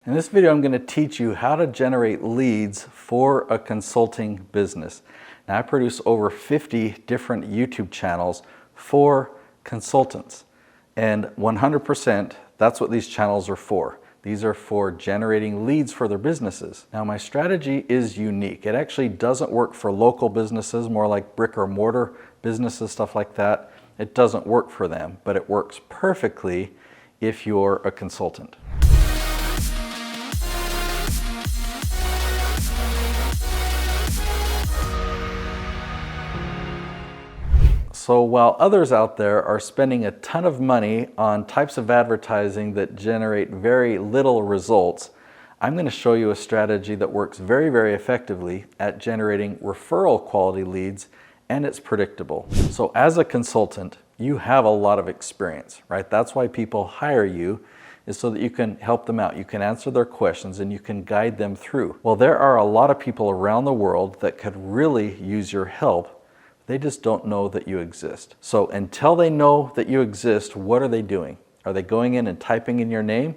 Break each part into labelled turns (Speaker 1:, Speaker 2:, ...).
Speaker 1: In this video, I'm going to teach you how to generate leads for a consulting business. Now, I produce over 50 different YouTube channels for consultants, and 100% that's what these channels are for. These are for generating leads for their businesses. Now, my strategy is unique. It actually doesn't work for local businesses, more like brick or mortar businesses, stuff like that. It doesn't work for them, but it works perfectly if you're a consultant. So while others out there are spending a ton of money on types of advertising that generate very little results, I'm going to show you a strategy that works very, very effectively at generating referral quality leads, and it's predictable. So as a consultant, you have a lot of experience, right? That's why people hire you, is so that you can help them out. You can answer their questions and you can guide them through. Well, there are a lot of people around the world that could really use your help. They just don't know that you exist. So until they know that you exist, what are they doing? Are they going in and typing in your name?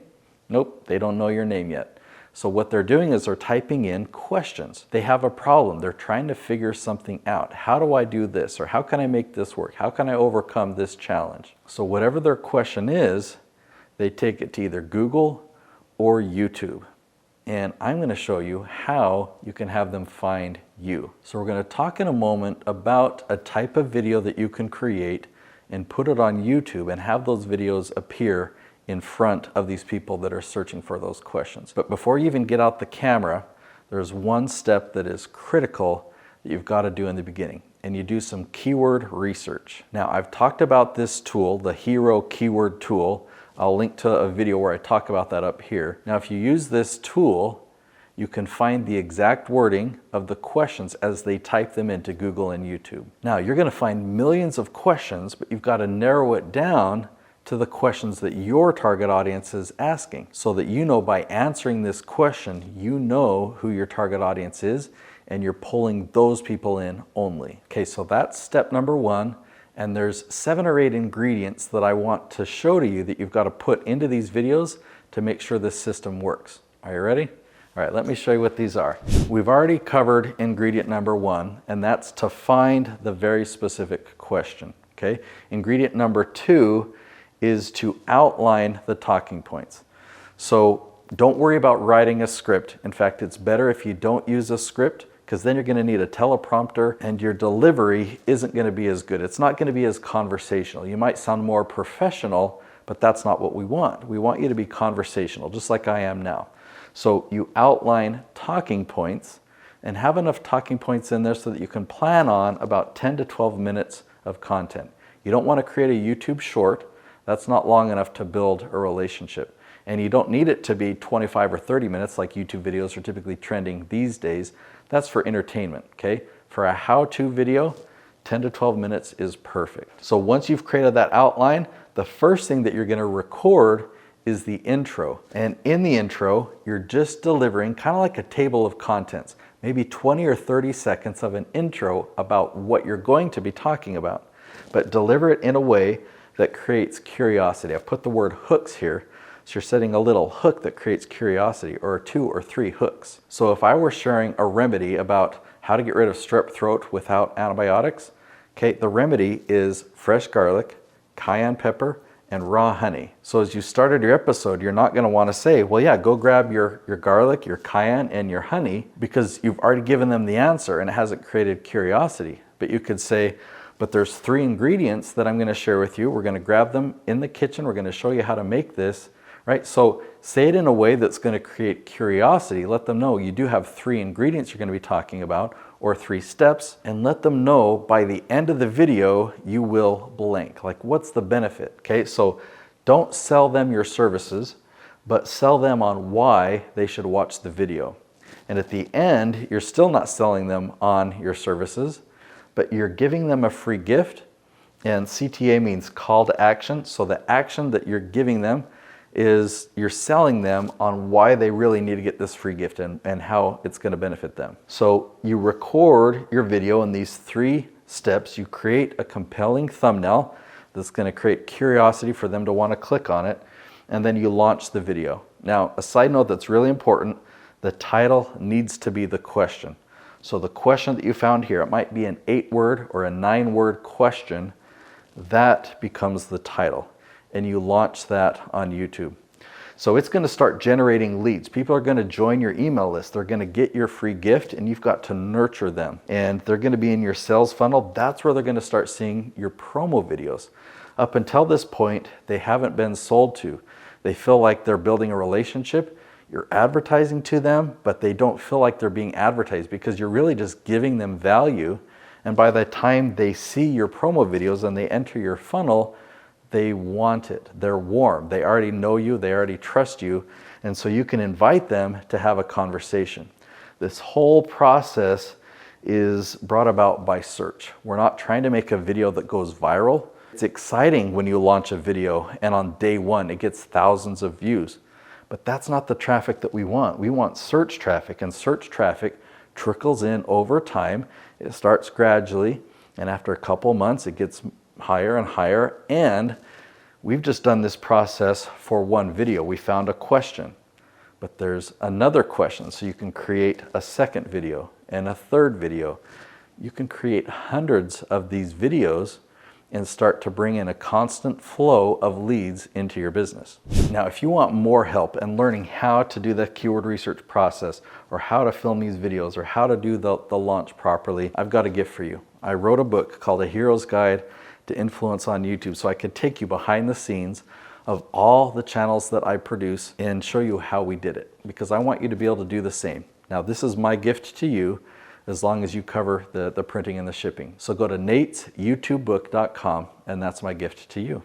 Speaker 1: Nope, they don't know your name yet. So what they're doing is they're typing in questions. They have a problem. They're trying to figure something out. How do I do this? Or how can I make this work? How can I overcome this challenge? So whatever their question is, they take it to either Google or YouTube. And I'm going to show you how you can have them find you. So we're going to talk in a moment about a type of video that you can create and put it on YouTube and have those videos appear in front of these people that are searching for those questions. But before you even get out the camera, there's one step that is critical that you've got to do in the beginning, and you do some keyword research. Now, I've talked about this tool, the Hero Keyword Tool. I'll link to a video where I talk about that up here. Now, if you use this tool, you can find the exact wording of the questions as they type them into Google and YouTube. Now, you're going to find millions of questions, but you've got to narrow it down to the questions that your target audience is asking, so that you know by answering this question, you know who your target audience is, and you're pulling those people in only. Okay, so that's step number one. And there's 7 or 8 ingredients that I want to show to you that you've got to put into these videos to make sure this system works. Are you ready? All right, let me show you what these are. We've already covered ingredient number 1, and that's to find the very specific question, okay? Ingredient number 2 is to outline the talking points. So don't worry about writing a script. In fact, it's better if you don't use a script, because then you're going to need a teleprompter and your delivery isn't going to be as good. It's not going to be as conversational. You might sound more professional, but that's not what we want. We want you to be conversational, just like I am now. So you outline talking points and have enough talking points in there so that you can plan on about 10 to 12 minutes of content. You don't want to create a YouTube short. That's not long enough to build a relationship. And you don't need it to be 25 or 30 minutes like YouTube videos are typically trending these days. That's for entertainment, okay? For a how-to video, 10 to 12 minutes is perfect. So once you've created that outline, the first thing that you're going to record is the intro. And in the intro, you're just delivering kind of like a table of contents, maybe 20 or 30 seconds of an intro about what you're going to be talking about. But deliver it in a way that creates curiosity. I've put the word hooks here. So you're setting a little hook that creates curiosity, or 2 or 3 hooks. So if I were sharing a remedy about how to get rid of strep throat without antibiotics, okay, the remedy is fresh garlic, cayenne pepper, and raw honey. So as you started your episode, you're not going to want to say, well, yeah, go grab your garlic, your cayenne, and your honey, because you've already given them the answer and it hasn't created curiosity. But you could say, but there's 3 ingredients that I'm going to share with you. We're going to grab them in the kitchen. We're going to show you how to make this. Right? So say it in a way that's going to create curiosity. Let them know you do have 3 ingredients you're going to be talking about, or 3 steps, and let them know by the end of the video you will blank. Like, what's the benefit? Okay, so don't sell them your services, but sell them on why they should watch the video. And at the end, you're still not selling them on your services, but you're giving them a free gift. And CTA means call to action. So the action that you're giving them is you're selling them on why they really need to get this free gift and how it's going to benefit them. So you record your video in these 3 steps. You create a compelling thumbnail that's going to create curiosity for them to want to click on it, and then you launch the video. Now, a side note that's really important, the title needs to be the question. So the question that you found here, it might be an 8-word or a 9-word question, that becomes the title, and you launch that on YouTube. So it's going to start generating leads. People are going to join your email list. They're going to get your free gift, and you've got to nurture them. And they're going to be in your sales funnel. That's where they're going to start seeing your promo videos. Up until this point, they haven't been sold to. They feel like they're building a relationship. You're advertising to them, but they don't feel like they're being advertised because you're really just giving them value. And by the time they see your promo videos and they enter your funnel, they want it. They're warm. They already know you. They already trust you. And so you can invite them to have a conversation. This whole process is brought about by search. We're not trying to make a video that goes viral. It's exciting when you launch a video and on day one it gets thousands of views. But that's not the traffic that we want. We want search traffic, and search traffic trickles in over time. It starts gradually, and after a couple months it gets higher and higher. And we've just done this process for one video. We found a question, but there's another question. So you can create a second video and a third video. You can create hundreds of these videos and start to bring in a constant flow of leads into your business. Now, if you want more help in learning how to do the keyword research process, or how to film these videos, or how to do the launch properly, I've got a gift for you. I wrote a book called A Hero's Guide to Influence on YouTube, so I could take you behind the scenes of all the channels that I produce and show you how we did it, because I want you to be able to do the same. Now, this is my gift to you, as long as you cover the printing and the shipping. So go to natesyoutubebook.com, and that's my gift to you.